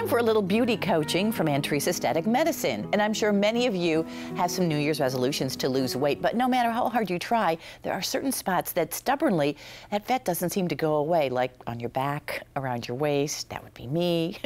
Time for a little beauty coaching from Antrice Aesthetic Medicine. And I'm sure many of you have some New Year's resolutions to lose weight, but no matter how hard you try, there are certain spots that stubbornly, that fat doesn't seem to go away, like on your back, around your waist. That would be me.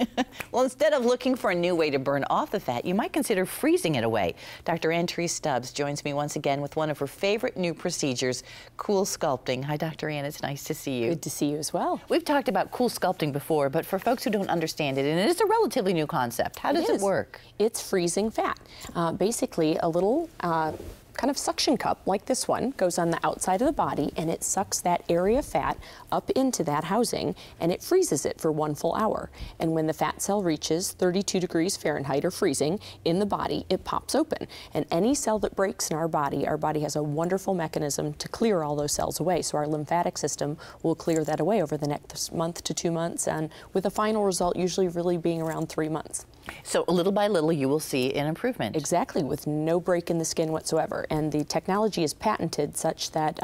Well, instead of looking for a new way to burn off the fat, you might consider freezing it away. Dr. Antrice Stubbs joins me once again with one of her favorite new procedures, CoolSculpting. Hi, Dr. Ann, it's nice to see you. Good to see you as well. We've talked about CoolSculpting before, but for folks who don't understand it, and it's a relatively new concept, how does it work? It's freezing fat. Basically, a little kind of suction cup like this one goes on the outside of the body, and it sucks that area of fat up into that housing, and it freezes it for 1 full hour. And when the fat cell reaches 32 degrees Fahrenheit or freezing in the body, it pops open. And any cell that breaks in our body has a wonderful mechanism to clear all those cells away. So our lymphatic system will clear that away over the next month to 2 months, and with a final result usually really being around 3 months. So little by little you will see an improvement. Exactly, with no break in the skin whatsoever. And the technology is patented such that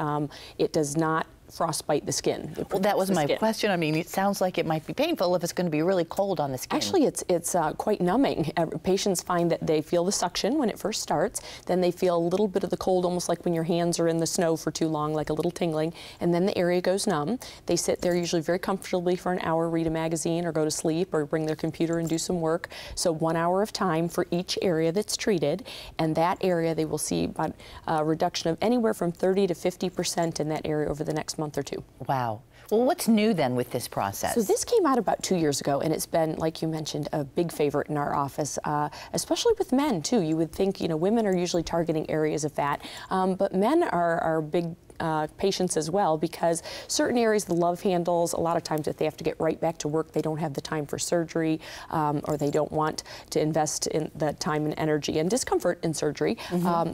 it does not frostbite the skin. Well, that was my question. I mean, it sounds like it might be painful if it's going to be really cold on the skin. Actually, it's quite numbing. Patients find that they feel the suction when it first starts, then they feel a little bit of the cold, almost like when your hands are in the snow for too long, like a little tingling, and then the area goes numb. They sit there usually very comfortably for an hour, read a magazine, or go to sleep, or bring their computer and do some work. So 1 hour of time for each area that's treated, and that area they will see about a reduction of anywhere from 30 to 50% in that area over the next month or two. Wow. Well, what's new then with this process? So this came out about 2 years ago, and it's been, like you mentioned, a big favorite in our office, especially with men too. You would think, you know, women are usually targeting areas of fat, but men are big patients as well, because certain areas, the love handles, a lot of times if they have to get right back to work, they don't have the time for surgery, or they don't want to invest in the time and energy and discomfort in surgery.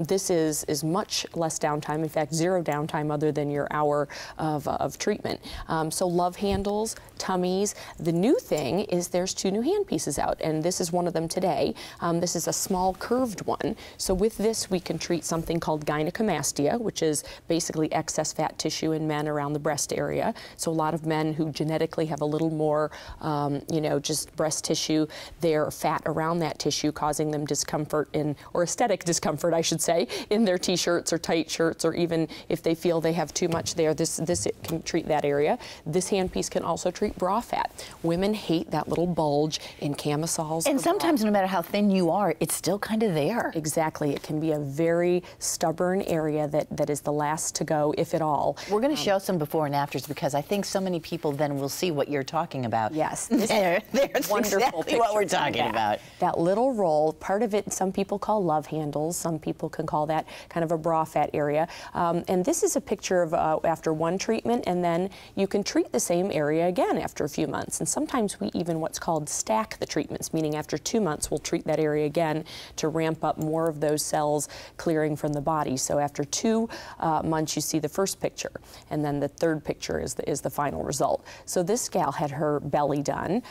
This is much less downtime, in fact, zero downtime other than your hour of treatment. So love handles, tummies. The new thing is there's 2 new hand pieces out, and this is one of them today. This is a small curved one. So with this, we can treat something called gynecomastia, which is basically excess fat tissue in men around the breast area. So a lot of men who genetically have a little more, you know, just breast tissue, their fat around that tissue causing them discomfort or aesthetic discomfort, I should say, in their t-shirts or tight shirts, or even if they feel they have too much there, this can treat that area. This handpiece can also treat bra fat. Women hate that little bulge in camisoles. And sometimes no matter how thin you are, it's still kind of there. Exactly. It can be a very stubborn area that is the last to go, if at all. We're going to show some before and afters, because I think so many people then will see what you're talking about. Yes. There's wonderful exactly what we're talking about. That little roll, part of it some people call love handles, some people can call that kind of a bra fat area. And this is a picture of after one treatment, and then you can treat the same area again after a few months. And sometimes we even what's called stack the treatments, meaning after 2 months we'll treat that area again to ramp up more of those cells clearing from the body. So after 2 months you see the first picture, and then the third picture is the final result. So this gal had her belly done.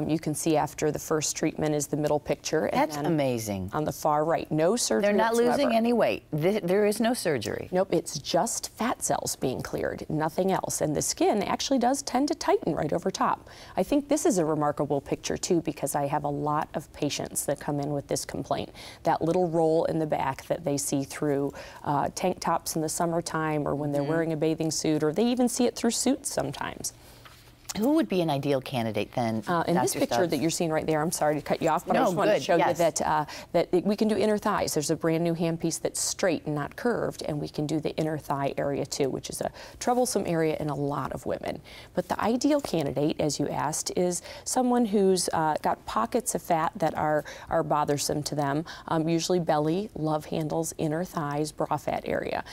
You can see after the first treatment is the middle picture. That's amazing. On the far right, no surgery They're not whatsoever. losing any weight. There is no surgery. Nope, it's just fat cells being cleared, nothing else. And the skin actually does tend to tighten right over top. I think this is a remarkable picture too, because I have a lot of patients that come in with this complaint. That little roll in the back that they see through tank tops in the summertime, or when they're wearing a bathing suit, or they even see it through suits sometimes. Who would be an ideal candidate then? In this picture that you're seeing right there, I'm sorry to cut you off, but I just wanted to show you that we can do inner thighs. There's a brand new handpiece that's straight and not curved, and we can do the inner thigh area too, which is a troublesome area in a lot of women. But the ideal candidate, as you asked, is someone who's got pockets of fat that are bothersome to them, usually belly, love handles, inner thighs, bra fat area.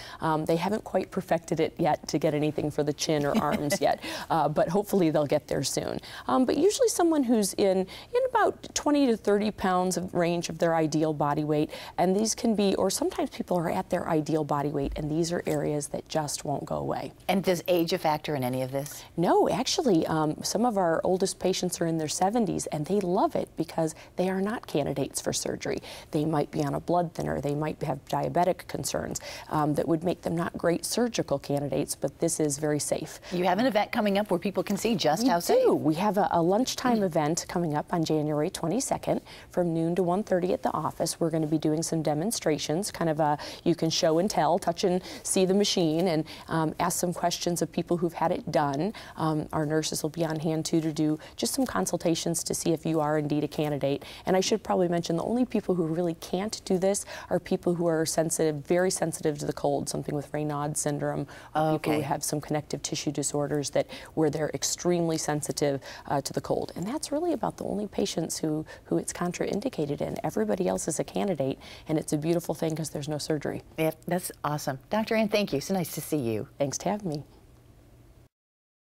They haven't quite perfected it yet to get anything for the chin or arms yet, but hopefully they'll get there soon. But usually someone who's in about 20 to 30 pounds of range of their ideal body weight, and these can be, or sometimes people are at their ideal body weight, and these are areas that just won't go away. And does age a factor in any of this? No, actually, some of our oldest patients are in their 70s, and they love it because they are not candidates for surgery. They might be on a blood thinner, they might have diabetic concerns that would make them not great surgical candidates, but this is very safe. You have an event coming up where people can see just We how safe? do. We have a lunchtime event coming up on January 22nd from noon to 1:30 at the office. We're going to be doing some demonstrations, kind of you can show and tell, touch and see the machine, and ask some questions of people who've had it done. Our nurses will be on hand too to do just some consultations to see if you are indeed a candidate. And I should probably mention the only people who really can't do this are people who are sensitive, very sensitive to the cold, something with Raynaud's syndrome, or people who have some connective tissue disorders where they're extremely sensitive to the cold. And that's really about the only patients who it's contraindicated in. Everybody else is a candidate, and it's a beautiful thing because there's no surgery. Yeah, that's awesome. Dr. Ann, thank you. So nice to see you. Thanks for having me.